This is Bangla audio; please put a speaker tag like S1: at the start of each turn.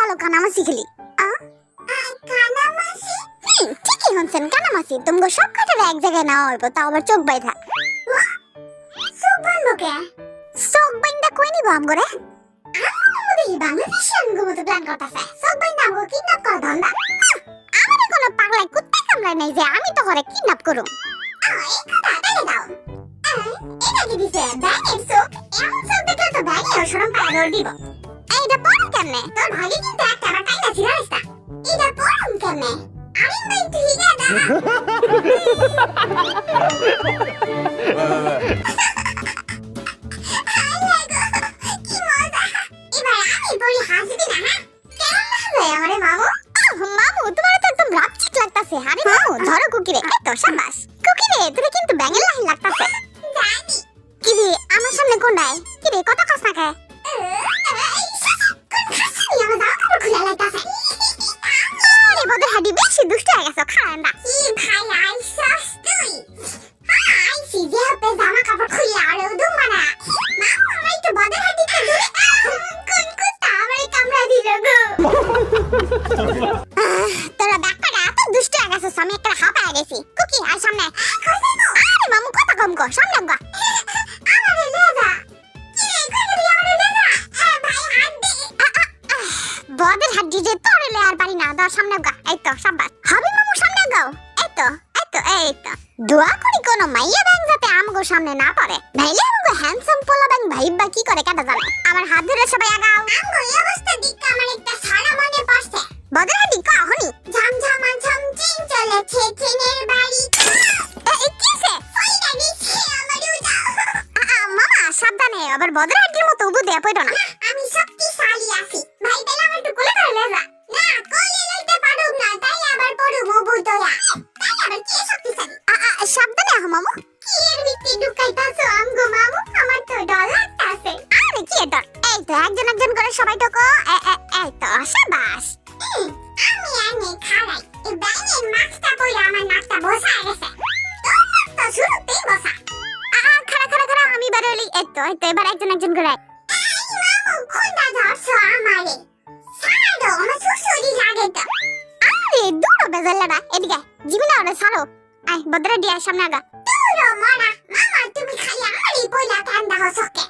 S1: বলো কানামাছি খেলি কানামাছি ঠিকই শুনছেন কানামাছি তুমি সব কাটারে এক জায়গায় নাও হইব তাও আবার চোখ বাইধা চোখ বান্ধব কে চোখ বাইন্দা কই নিব আমগরে দেখি বাংলাদেশে আমগো মতো প্ল্যান করতেছে চোখ বাইন্দা আমগো কিডন্যাপ করা ধান্দা আমারে কোনো পাগলাই কুত্তা কামড়ায় নাই যে আমি তো ঘরে কিডন্যাপ করুম এই কথা তালে দাও এটা কি দিছে ব্যাঙের চোখ এমন চোখ দেখলে তো ব্যাঙের শরম পায় দৌড় দিব এইটা পড়ুম কেমনে তোর ভাগে কিন্তু একটা আবার কাইনা ছিড়াইস না এটা পড়ুম কেমনে আমি নাই ঠিক আছে ধরো কুকিরে এই তো শাবাশ কুকিরে তুই কিন্তু ব্যাঙের লাহি লাগতাছে জানি কি রে আমার সামনে কোনটায় কি রে কত কষ্ট না খায় বদের হাডি বেশি দুষ্ট হয়ে গেছে খারান না কি ভাই আইসস তুই আইসি যে আপে জামা কাপড় খুলে আর উদুম বানা মা আমার একটু বদের হাডিতে দূরে কোন কুত্তা আমারে কামড়া দিল গো তোরা ডাক্তারটা এত দুষ্ট হয়ে গেছে আমি একটা হাঁপায় গেছি কুকি আর সামনে আরে মামু কথা কম কর সামনে গা আমারে লেজা কি রে কইলি আমারে লেজা ভাই হাত দে বদের হাডি যে তোরে লে আর পারি না দাও সামনে গা এই তো শাবাশ হবে মামু সামনে গাও এই তো দোয়া করি কোন মাইয়া ব্যাং যাতে আমগো সামনে না পড়ে নাইলে আমগো হ্যান্ডসাম পোলা ব্যাং ভাইবা কি করে কাটা জানে আমার হাত ধরে সবাই আগাও আমগো এই অবস্থা দিক আমার একটা সারা মনে পড়ছে বদের হাডি কাহনি ঝমঝম ঝমচিং চলেছে ট্রেনের বাড়ি এই কিসে ওইটা দিছে আমার উড়া মামা সাবধানে আবার বদের হাডির মতো উবু দেয়া পড়ো না আমি শক্তিশালী আছি ভাই তাই আমার একটু কোলে ধরে লেজা না কোলে লইতে পারুম না তাই আবার পড়ু উবু তোয়া তাই আবার কি শক্তিশালী সাবধানে আহ মামু কি এর ভিতরে ঢুকাইতাছো আমগো মামু আমার তো ডর লাগতাছে আরে কি ডর এই তো একজন করে সবাই ঢোকো এই তো শাবাশ আমি আনে খাড়াই এই ব্যাঙের মাছটা পড়ে আমার নাকটা বসা গেছে তোর নাক তো শুরুতেই বসা খাড়া আমি বেরোলি এই তো এবার একজন করে এই মামু খুঁজা ধরছো আমারে ছাড়ো আমার সুসুরি লাগে তো আরে দূর বেজাল্লাটা এদিকে জীবনা ওরে ছাড়ো আয় বদরে দিয়ে সামনে আগা দূর মারা মামা তুমি খালি আমারই পয়লা কান্দা হসকে